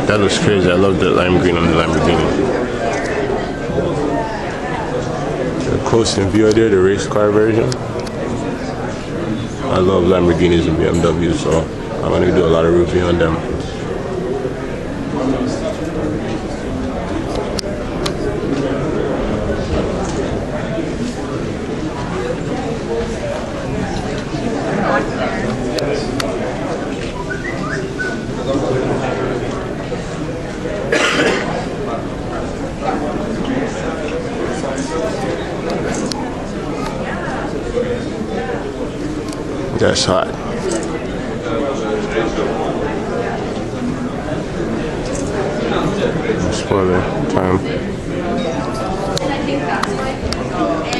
That looks crazy. I love the lime green on the Lamborghini. The close in view there, the race car version. I love Lamborghinis and BMWs, so I'm gonna do a lot of review on them. That's hot. Spoiler time.